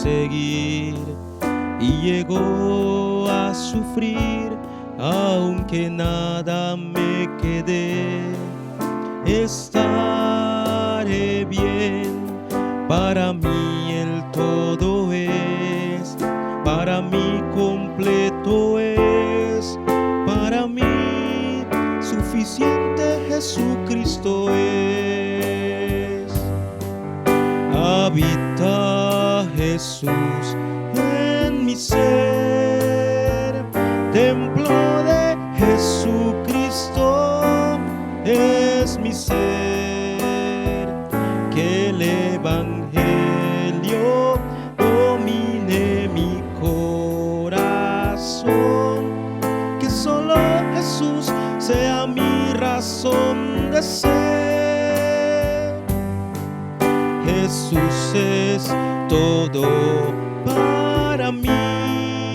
perseguir y llegó a sufrir, aunque nada me quede. Estaré bien, para mí el todo es, para mí completo es, para mí suficiente Jesucristo es. Habita Jesús en mi ser, templo de Jesucristo es mi ser, que el Evangelio domine mi corazón, que solo Jesús sea mi razón de ser. Jesús es todo para mí,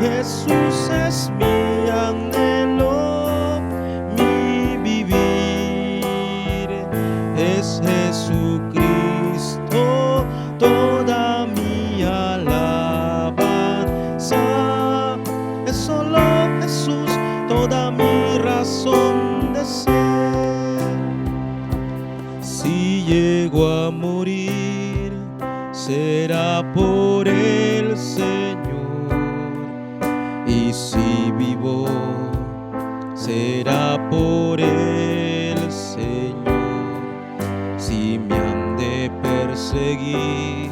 Jesús es mi anhelo, mi vivir, es Jesucristo toda mi alabanza, es solo Jesús toda mi razón de ser. Si llego a morir, será por el Señor, y si vivo, será por el Señor. Si me han de perseguir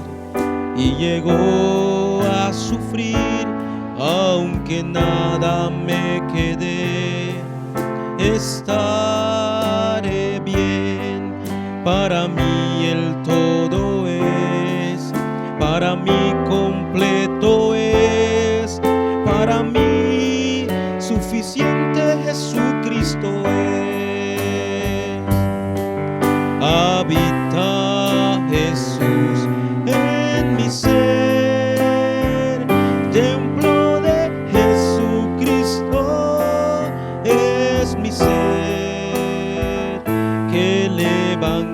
y llego a sufrir, aunque nada me quede, estaré bien. Para mí el todo es, para mí completo es, para mí suficiente Jesucristo es. Habita Jesús en mi ser, templo de Jesucristo es mi ser, que el Evangelio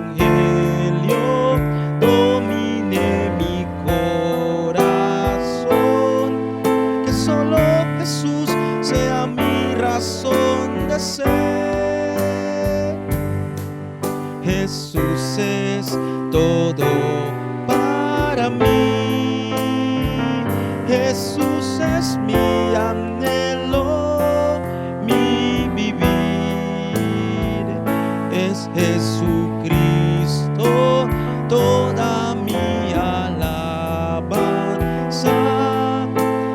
domine mi corazón, que solo Jesús sea mi razón de ser. Jesús es todo para mí, Jesús es mi anhelo, mi vivir, es Jesucristo toda mi alabanza,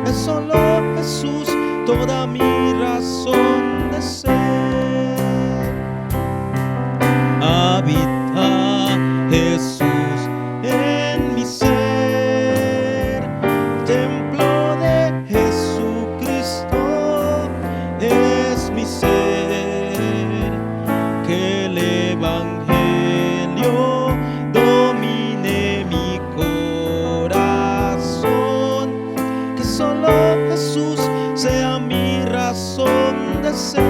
es solo Jesús toda mi razón de ser. Habita Jesús en mi ser, templo de Jesucristo es mi ser, que el Evangelio domine mi corazón, que solo Jesús sea mi razón de ser.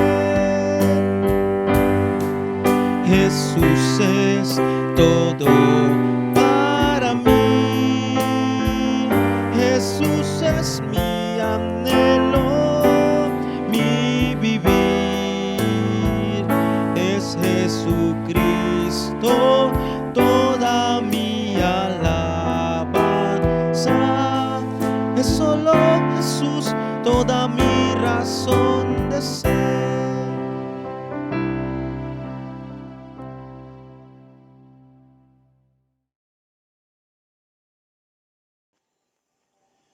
Jesús es todo para mí, Jesús es mi anhelo, mi vivir, es Jesucristo toda mi alabanza, es solo Jesús toda mi razón de ser.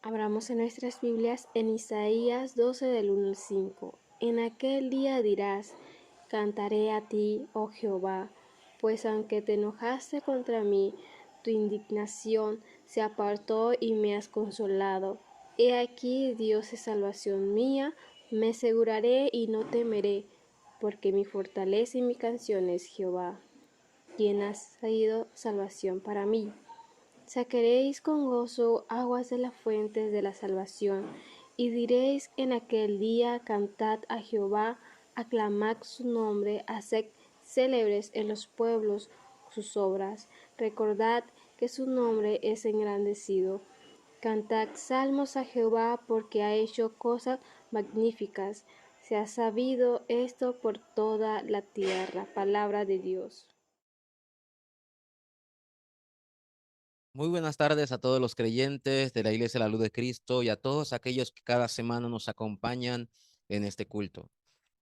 Abramos en nuestras Biblias en Isaías 12 del 1 al 5. En aquel día dirás: cantaré a ti, oh Jehová, pues aunque te enojaste contra mí, tu indignación se apartó y me has consolado. He aquí, Dios es salvación mía, me aseguraré y no temeré, porque mi fortaleza y mi canción es Jehová, quien ha sido salvación para mí. Sacaréis con gozo aguas de las fuentes de la salvación, y diréis en aquel día: cantad a Jehová, aclamad su nombre, haced célebres en los pueblos sus obras. Recordad que su nombre es engrandecido. Cantad salmos a Jehová porque ha hecho cosas magníficas. Se ha sabido esto por toda la tierra. Palabra de Dios. Muy buenas tardes a todos los creyentes de la Iglesia de la Luz de Cristo y a todos aquellos que cada semana nos acompañan en este culto.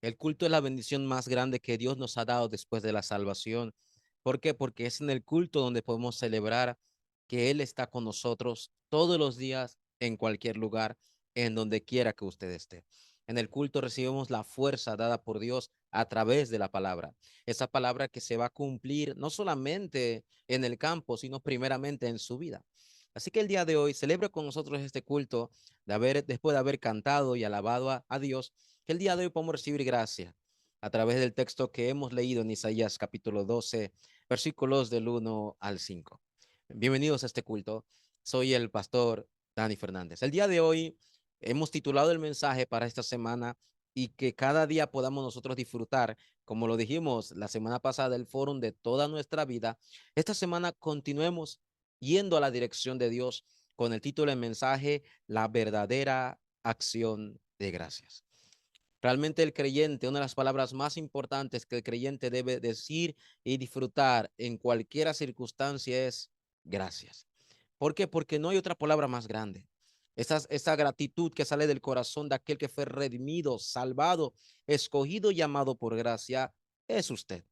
El culto es la bendición más grande que Dios nos ha dado después de la salvación. ¿Por qué? Porque es en el culto donde podemos celebrar que Él está con nosotros todos los días, en cualquier lugar, en donde quiera que usted esté. En el culto recibimos la fuerza dada por Dios a través de la palabra. Esa palabra que se va a cumplir no solamente en el campo, sino primeramente en su vida. Así que el día de hoy celebra con nosotros este culto después de haber cantado y alabado a Dios, que el día de hoy podemos recibir gracia a través del texto que hemos leído en Isaías capítulo 12, versículos del 1 al 5. Bienvenidos a este culto. Soy el pastor Dani Fernández. El día de hoy hemos titulado el mensaje para esta semana y que cada día podamos nosotros disfrutar, como lo dijimos la semana pasada, el foro de toda nuestra vida. Esta semana continuemos yendo a la dirección de Dios con el título del mensaje, La verdadera acción de gracias. Realmente el creyente, una de las palabras más importantes que el creyente debe decir y disfrutar en cualquier circunstancia es gracias. ¿Por qué? Porque no hay otra palabra más grande. Esa gratitud que sale del corazón de aquel que fue redimido, salvado, escogido y amado por gracia, es usted,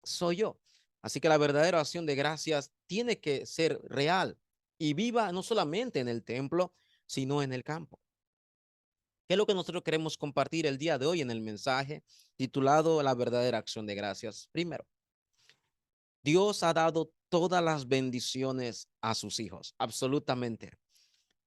soy yo. Así que la verdadera acción de gracias tiene que ser real y viva no solamente en el templo, sino en el campo. ¿Qué es lo que nosotros queremos compartir el día de hoy en el mensaje titulado La verdadera acción de gracias? Primero, Dios ha dado todas las bendiciones a sus hijos, absolutamente.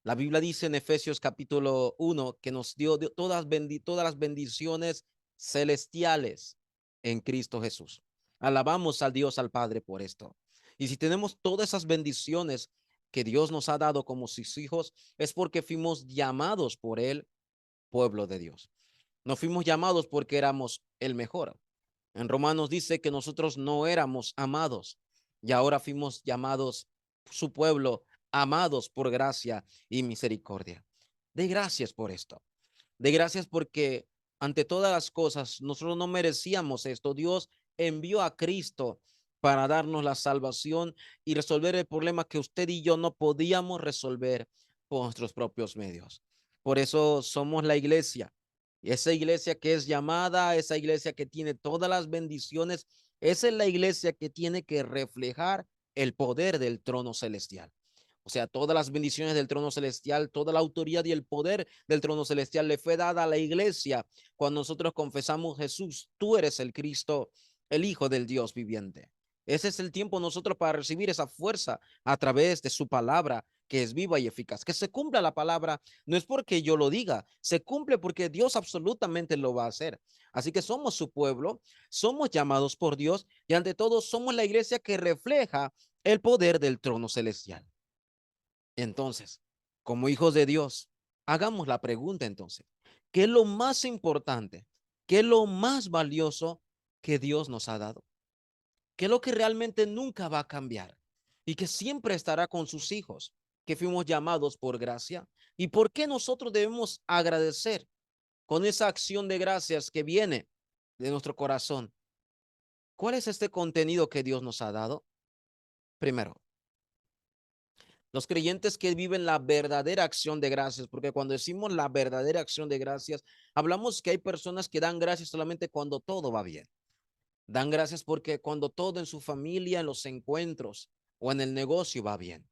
La Biblia dice en Efesios capítulo 1 que nos dio todas las bendiciones celestiales en Cristo Jesús. Alabamos al Dios, al Padre por esto. Y si tenemos todas esas bendiciones que Dios nos ha dado como sus hijos, es porque fuimos llamados por Él, pueblo de Dios. No fuimos llamados porque éramos el mejor. En Romanos dice que nosotros no éramos amados y ahora fuimos llamados su pueblo, amados por gracia y misericordia. De gracias por esto. De gracias porque ante todas las cosas nosotros no merecíamos esto. Dios envió a Cristo para darnos la salvación y resolver el problema que usted y yo no podíamos resolver por nuestros propios medios. Por eso somos la iglesia. Esa iglesia que es llamada, esa iglesia que tiene todas las bendiciones, esa es la iglesia que tiene que reflejar el poder del trono celestial. O sea, todas las bendiciones del trono celestial, toda la autoridad y el poder del trono celestial le fue dada a la iglesia cuando nosotros confesamos: Jesús, tú eres el Cristo, el Hijo del Dios viviente. Ese es el tiempo nosotros para recibir esa fuerza a través de su palabra, que es viva y eficaz. Que se cumpla la palabra no es porque yo lo diga, se cumple porque Dios absolutamente lo va a hacer. Así que somos su pueblo, somos llamados por Dios y ante todo somos la iglesia que refleja el poder del trono celestial. Entonces, como hijos de Dios, hagamos la pregunta entonces, ¿qué es lo más importante? ¿Qué es lo más valioso que Dios nos ha dado? ¿Qué es lo que realmente nunca va a cambiar y que siempre estará con sus hijos, que fuimos llamados por gracia? ¿Y por qué nosotros debemos agradecer con esa acción de gracias que viene de nuestro corazón? ¿Cuál es este contenido que Dios nos ha dado? Primero, los creyentes que viven la verdadera acción de gracias, porque cuando decimos la verdadera acción de gracias, hablamos que hay personas que dan gracias solamente cuando todo va bien. Dan gracias porque cuando todo en su familia, en los encuentros o en el negocio va bien.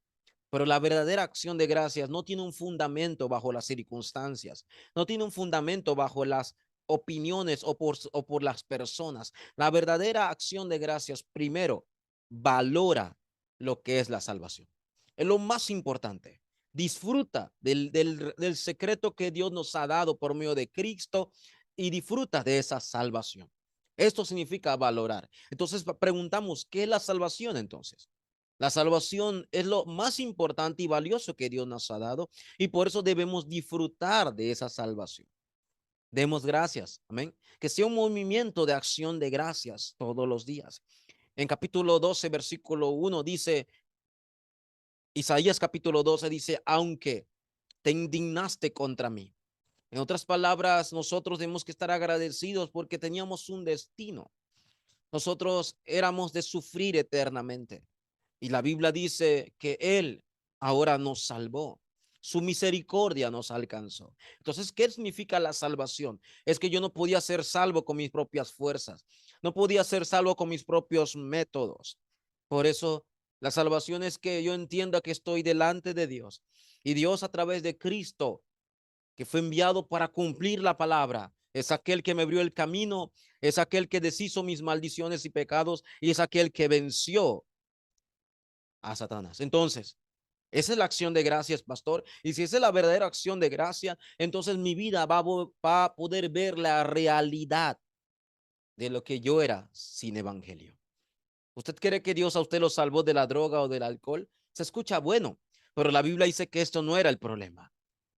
Pero la verdadera acción de gracias no tiene un fundamento bajo las circunstancias, no tiene un fundamento bajo las opiniones o por las personas. La verdadera acción de gracias primero valora lo que es la salvación. Es lo más importante. Disfruta del secreto que Dios nos ha dado por medio de Cristo y disfruta de esa salvación. Esto significa valorar. Entonces preguntamos, ¿qué es la salvación entonces? La salvación es lo más importante y valioso que Dios nos ha dado y por eso debemos disfrutar de esa salvación. Demos gracias, amén. Que sea un movimiento de acción de gracias todos los días. En capítulo 12, versículo 1 dice, Isaías capítulo 12 dice, aunque te indignaste contra mí. En otras palabras, nosotros tenemos que estar agradecidos porque teníamos un destino. Nosotros éramos de sufrir eternamente. Y la Biblia dice que Él ahora nos salvó. Su misericordia nos alcanzó. Entonces, ¿qué significa la salvación? Es que yo no podía ser salvo con mis propias fuerzas. No podía ser salvo con mis propios métodos. Por eso, la salvación es que yo entienda que estoy delante de Dios. Y Dios a través de Cristo, que fue enviado para cumplir la palabra, es aquel que me abrió el camino, es aquel que deshizo mis maldiciones y pecados y es aquel que venció a Satanás. Entonces, esa es la acción de gracias, pastor. Y si esa es la verdadera acción de gracia, entonces mi vida va a poder ver la realidad de lo que yo era sin evangelio. ¿Usted cree que Dios a usted lo salvó de la droga o del alcohol? Se escucha bueno, pero la Biblia dice que esto no era el problema.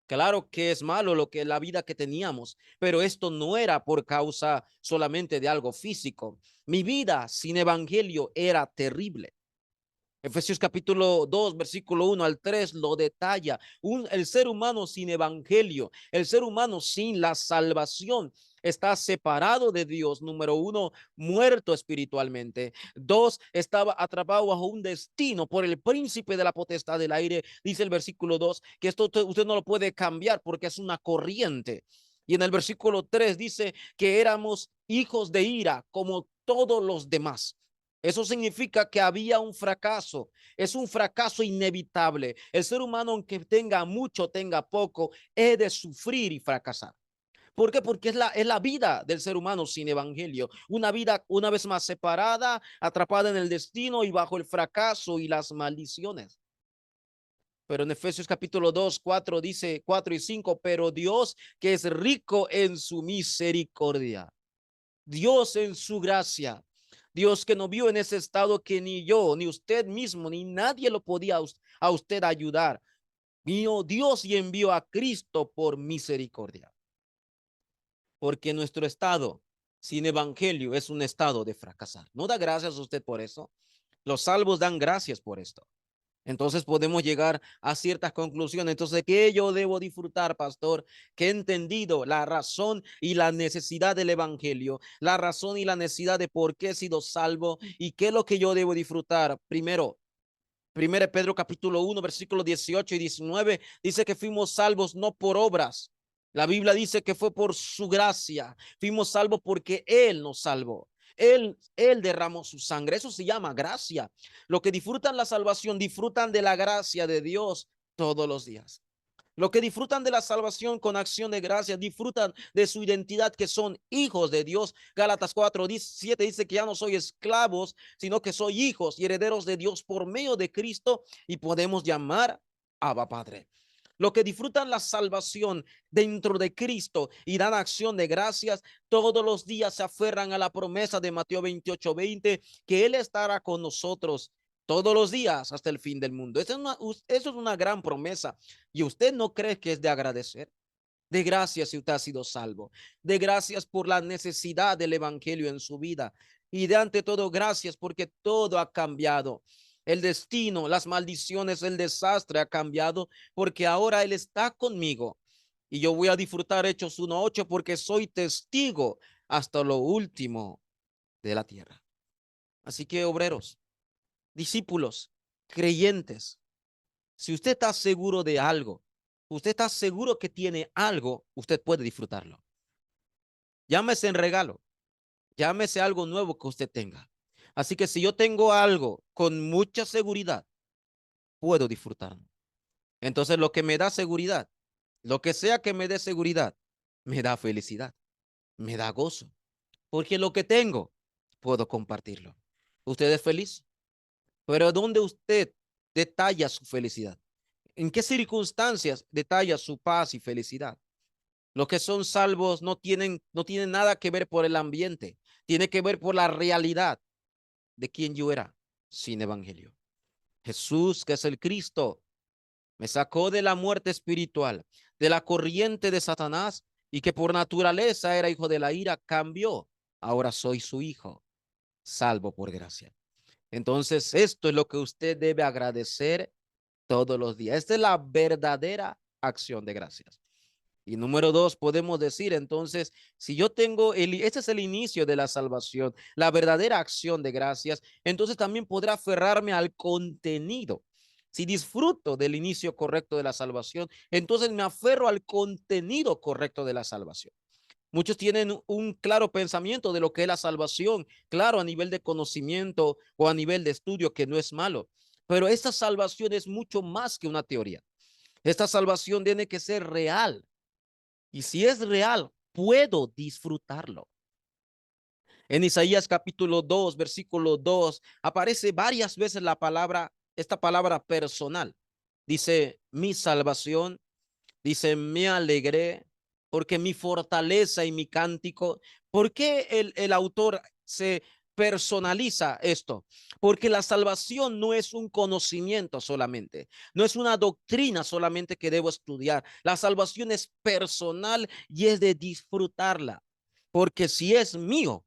Claro que es malo lo que la vida que teníamos, pero esto no era por causa solamente de algo físico. Mi vida sin evangelio era terrible. Efesios capítulo 2, versículo 1 al 3 lo detalla. El ser humano sin evangelio, el ser humano sin la salvación está separado de Dios. Número uno, muerto espiritualmente. Dos, estaba atrapado bajo un destino por el príncipe de la potestad del aire. Dice el versículo 2 que esto usted no lo puede cambiar porque es una corriente. Y en el versículo 3 dice que éramos hijos de ira como todos los demás. Eso significa que había un fracaso. Es un fracaso inevitable. El ser humano, aunque tenga mucho, tenga poco, he de sufrir y fracasar. ¿Por qué? Porque es la vida del ser humano sin evangelio. Una vida, una vez más, separada, atrapada en el destino y bajo el fracaso y las maldiciones. Pero en Efesios capítulo 2, 4 dice 4 y 5, pero Dios que es rico en su misericordia. Dios en su gracia. Dios que nos vio en ese estado que ni yo, ni usted mismo, ni nadie lo podía a usted ayudar. Vino Dios y envió a Cristo por misericordia. Porque nuestro estado sin evangelio es un estado de fracasar. ¿No da gracias a usted por eso? Los salvos dan gracias por esto. Entonces podemos llegar a ciertas conclusiones. Entonces, ¿qué yo debo disfrutar, pastor? Que he entendido la razón y la necesidad del evangelio, la razón y la necesidad de por qué he sido salvo y qué es lo que yo debo disfrutar. Primero Pedro capítulo 1, versículos 18 y 19 dice que fuimos salvos no por obras. La Biblia dice que fue por su gracia. Fuimos salvos porque Él nos salvó. Él derramó su sangre. Eso se llama gracia. Los que disfrutan la salvación disfrutan de la gracia de Dios todos los días. Los que disfrutan de la salvación con acción de gracia disfrutan de su identidad que son hijos de Dios. Gálatas 4:7 dice que ya no soy esclavos, sino que soy hijos y herederos de Dios por medio de Cristo y podemos llamar Abba Padre. Los que disfrutan la salvación dentro de Cristo y dan acción de gracias, todos los días se aferran a la promesa de Mateo 28:20, que Él estará con nosotros todos los días hasta el fin del mundo. Eso es una gran promesa. ¿Y usted no cree que es de agradecer? De gracias si usted ha sido salvo. De gracias por la necesidad del evangelio en su vida. Y de ante todo, gracias porque todo ha cambiado. El destino, las maldiciones, el desastre ha cambiado porque ahora Él está conmigo. Y yo voy a disfrutar Hechos 1:8 porque soy testigo hasta lo último de la tierra. Así que, obreros, discípulos, creyentes, si usted está seguro de algo, usted está seguro que tiene algo, usted puede disfrutarlo. Llámese en regalo, llámese algo nuevo que usted tenga. Así que si yo tengo algo con mucha seguridad, puedo disfrutarlo. Entonces lo que me da seguridad, lo que sea que me dé seguridad, me da felicidad, me da gozo, porque lo que tengo, puedo compartirlo. ¿Usted es feliz? Pero ¿dónde usted detalla su felicidad? ¿En qué circunstancias detalla su paz y felicidad? Los que son salvos no tienen nada que ver por el ambiente, tiene que ver por la realidad de quién yo era sin evangelio. Jesús, que es el Cristo, me sacó de la muerte espiritual, de la corriente de Satanás y que por naturaleza era hijo de la ira, cambió. Ahora soy su hijo, salvo por gracia. Entonces, esto es lo que usted debe agradecer todos los días. Esta es la verdadera acción de gracias. Y número dos, podemos decir entonces, si yo tengo, este es el inicio de la salvación, la verdadera acción de gracias, entonces también podré aferrarme al contenido. Si disfruto del inicio correcto de la salvación, entonces me aferro al contenido correcto de la salvación. Muchos tienen un claro pensamiento de lo que es la salvación, claro, a nivel de conocimiento o a nivel de estudio, que no es malo, pero esta salvación es mucho más que una teoría. Esta salvación tiene que ser real. Y si es real, puedo disfrutarlo. En Isaías capítulo 2, versículo 2, aparece varias veces esta palabra personal. Dice, mi salvación, dice, me alegré, porque mi fortaleza y mi cántico. ¿Por qué el autor se personaliza esto? Porque la salvación no es un conocimiento solamente, no es una doctrina solamente que debo estudiar. La salvación es personal y es de disfrutarla, porque si es mío,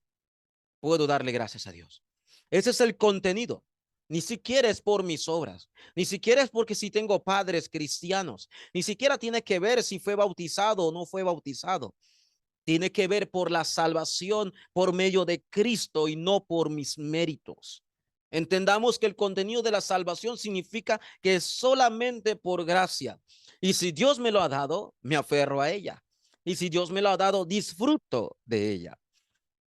puedo darle gracias a Dios. Ese es el contenido. Ni siquiera es por mis obras, ni siquiera es porque si tengo padres cristianos, ni siquiera tiene que ver si fue bautizado o no fue bautizado. Tiene que ver por la salvación por medio de Cristo y no por mis méritos. Entendamos que el contenido de la salvación significa que es solamente por gracia. Y si Dios me lo ha dado, me aferro a ella. Y si Dios me lo ha dado, disfruto de ella.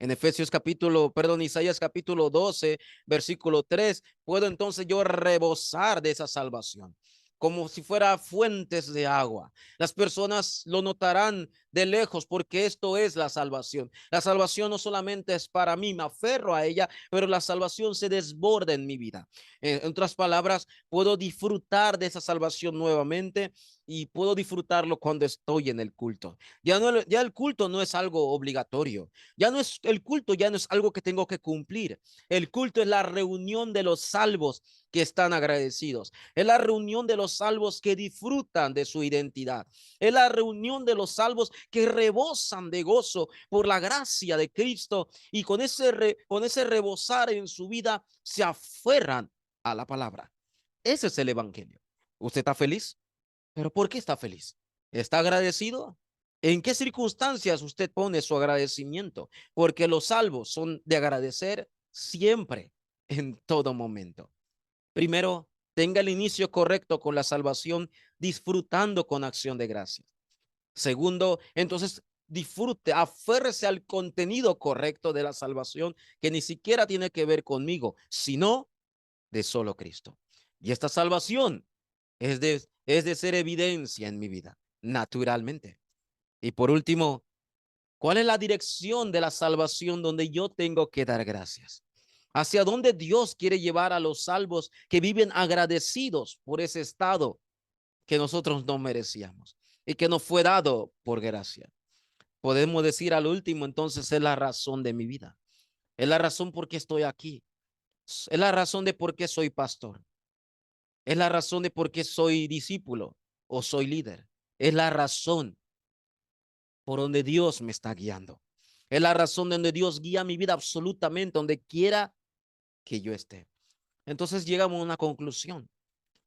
En Isaías capítulo 12, versículo 3, puedo entonces yo rebosar de esa salvación, como si fuera fuentes de agua. Las personas lo notarán de lejos porque esto es la salvación. La salvación no solamente es para mí, me aferro a ella, pero la salvación se desborda en mi vida. En otras palabras, puedo disfrutar de esa salvación nuevamente y puedo disfrutarlo cuando estoy en el culto. Ya el culto no es algo obligatorio. Ya no es el culto, ya no es algo que tengo que cumplir. El culto es la reunión de los salvos que están agradecidos. Es la reunión de los salvos que disfrutan de su identidad. Es la reunión de los salvos que rebosan de gozo por la gracia de Cristo y con ese rebosar en su vida se aferran a la palabra. Ese es el evangelio. ¿Usted está feliz? ¿Pero por qué está feliz? ¿Está agradecido? ¿En qué circunstancias usted pone su agradecimiento? Porque los salvos son de agradecer siempre, en todo momento. Primero, tenga el inicio correcto con la salvación, disfrutando con acción de gracias. Segundo, entonces disfrute, aférrese al contenido correcto de la salvación, que ni siquiera tiene que ver conmigo, sino de solo Cristo. Y esta salvación es de ser evidencia en mi vida, naturalmente. Y por último, ¿cuál es la dirección de la salvación donde yo tengo que dar gracias? ¿Hacia dónde Dios quiere llevar a los salvos que viven agradecidos por ese estado que nosotros no merecíamos y que nos fue dado por gracia? Podemos decir al último, entonces es la razón de mi vida. Es la razón por qué estoy aquí. Es la razón de por qué soy pastor. Es la razón de por qué soy discípulo o soy líder. Es la razón por donde Dios me está guiando. Es la razón de donde Dios guía mi vida absolutamente, donde quiera que yo esté. Entonces llegamos a una conclusión.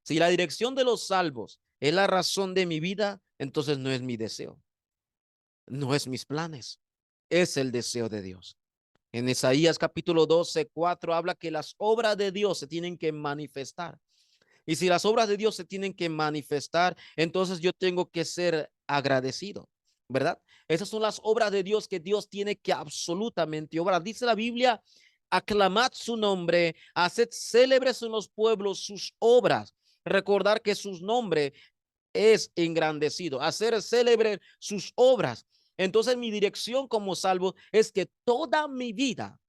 Si la dirección de los salvos es la razón de mi vida, entonces no es mi deseo, no es mis planes, es el deseo de Dios. En Isaías capítulo 12:4 habla que las obras de Dios se tienen que manifestar. Y si las obras de Dios se tienen que manifestar, entonces yo tengo que ser agradecido, ¿verdad? Esas son las obras de Dios que Dios tiene que absolutamente obrar. Dice la Biblia, aclamad su nombre, haced célebres en los pueblos sus obras. Recordar que su nombre es engrandecido, hacer célebre sus obras. Entonces mi dirección como salvo es que toda mi vida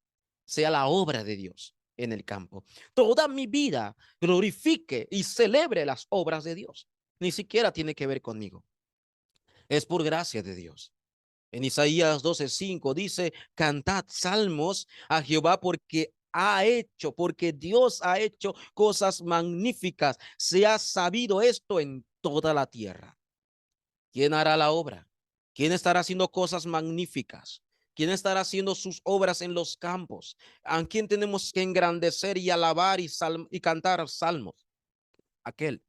sea la obra de Dios en el campo. Toda mi vida glorifique y celebre las obras de Dios. Ni siquiera tiene que ver conmigo. Es por gracia de Dios. En Isaías 12:5 dice, cantad salmos a Jehová porque Dios ha hecho cosas magníficas. Se ha sabido esto en toda la tierra. ¿Quién hará la obra? ¿Quién estará haciendo cosas magníficas? ¿Quién estará haciendo sus obras en los campos? ¿A quién tenemos que engrandecer y alabar y cantar salmos? Aquel.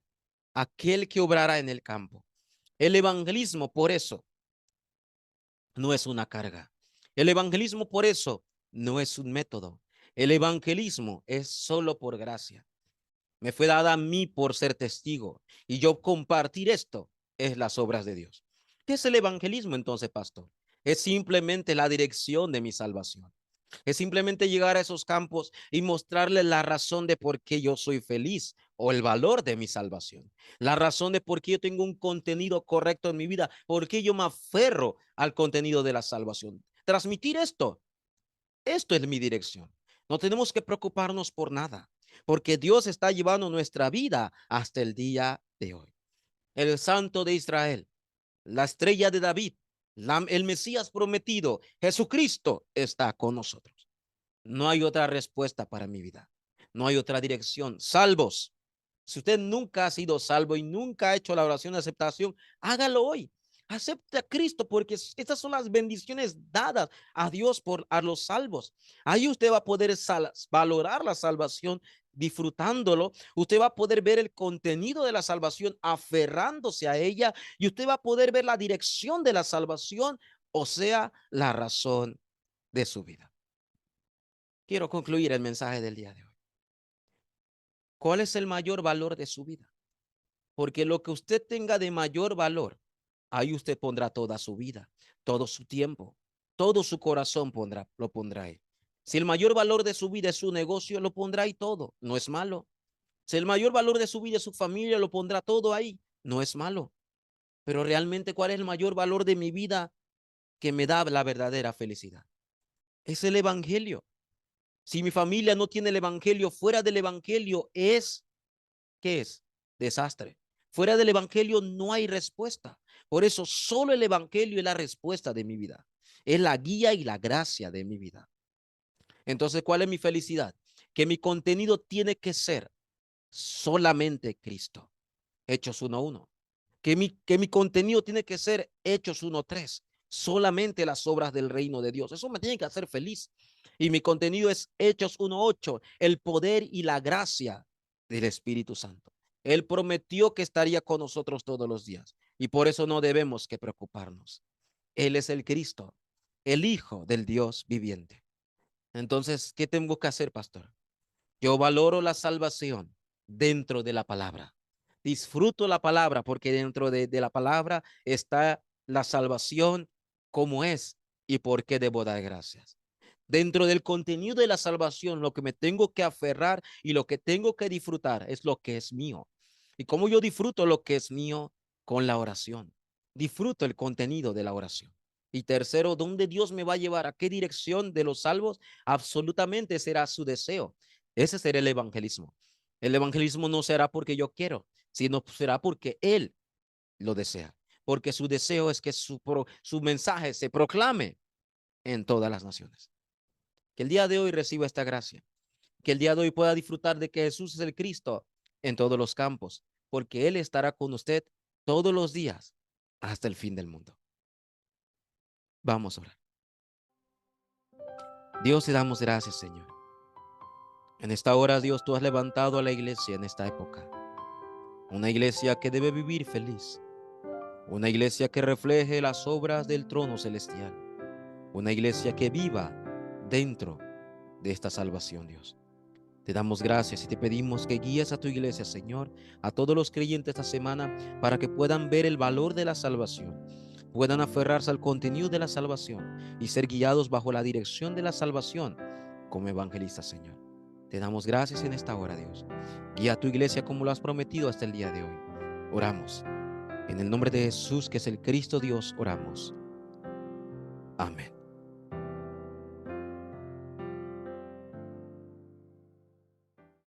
aquel que obrará en el campo. El evangelismo, por eso, no es una carga. El evangelismo, por eso, no es un método. El evangelismo es solo por gracia. Me fue dada a mí por ser testigo y yo compartir esto es las obras de Dios. ¿Qué es el evangelismo entonces, pastor? Es simplemente la dirección de mi salvación. Es simplemente llegar a esos campos y mostrarles la razón de por qué yo soy feliz o el valor de mi salvación. La razón de por qué yo tengo un contenido correcto en mi vida, por qué yo me aferro al contenido de la salvación. Transmitir esto es mi dirección. No tenemos que preocuparnos por nada, porque Dios está llevando nuestra vida hasta el día de hoy. El Santo de Israel, la estrella de David, el Mesías prometido, Jesucristo está con nosotros. No hay otra respuesta para mi vida. No hay otra dirección. Salvos. Si usted nunca ha sido salvo y nunca ha hecho la oración de aceptación, hágalo hoy. Acepte a Cristo porque estas son las bendiciones dadas a Dios por a los salvos. Ahí usted va a poder valorar la salvación disfrutándolo. Usted va a poder ver el contenido de la salvación aferrándose a ella y usted va a poder ver la dirección de la salvación, o sea, la razón de su vida. Quiero concluir el mensaje del día de hoy. ¿Cuál es el mayor valor de su vida? Porque lo que usted tenga de mayor valor, ahí usted pondrá toda su vida, todo su tiempo, todo su corazón lo pondrá ahí. Si el mayor valor de su vida es su negocio, lo pondrá ahí todo, no es malo. Si el mayor valor de su vida es su familia, lo pondrá todo ahí, no es malo. Pero realmente, ¿cuál es el mayor valor de mi vida que me da la verdadera felicidad? Es el evangelio. Si mi familia no tiene el evangelio, fuera del evangelio ¿qué es? Desastre. Fuera del evangelio no hay respuesta. Por eso solo el evangelio es la respuesta de mi vida. Es la guía y la gracia de mi vida. Entonces, ¿cuál es mi felicidad? Que mi contenido tiene que ser solamente Cristo. Hechos 1:1. Que mi contenido tiene que ser Hechos 1:3. Solamente las obras del reino de Dios. Eso me tiene que hacer feliz. Y mi contenido es Hechos 1:8. El poder y la gracia del Espíritu Santo. Él prometió que estaría con nosotros todos los días. Y por eso no debemos que preocuparnos. Él es el Cristo, el Hijo del Dios viviente. Entonces, ¿qué tengo que hacer, pastor? Yo valoro la salvación dentro de la palabra. Disfruto la palabra porque dentro de la palabra está la salvación como es y por qué debo dar gracias. Dentro del contenido de la salvación, lo que me tengo que aferrar y lo que tengo que disfrutar es lo que es mío. ¿Y cómo yo disfruto lo que es mío? Con la oración. Disfruto el contenido de la oración. Y tercero, ¿dónde Dios me va a llevar? ¿A qué dirección de los salvos? Absolutamente será su deseo. Ese será el evangelismo. El evangelismo no será porque yo quiero, sino será porque Él lo desea. Porque su deseo es que su mensaje se proclame en todas las naciones. Que el día de hoy reciba esta gracia. Que el día de hoy pueda disfrutar de que Jesús es el Cristo en todos los campos, porque Él estará con usted todos los días hasta el fin del mundo. Vamos a orar. Dios, te damos gracias, Señor. En esta hora, Dios, tú has levantado a la iglesia en esta época. Una iglesia que debe vivir feliz. Una iglesia que refleje las obras del trono celestial. Una iglesia que viva dentro de esta salvación, Dios. Te damos gracias y te pedimos que guíes a tu iglesia, Señor, a todos los creyentes esta semana para que puedan ver el valor de la salvación, puedan aferrarse al contenido de la salvación y ser guiados bajo la dirección de la salvación como evangelistas, Señor. Te damos gracias en esta hora, Dios. Guía a tu iglesia como lo has prometido hasta el día de hoy. Oramos. En el nombre de Jesús, que es el Cristo Dios, oramos. Amén.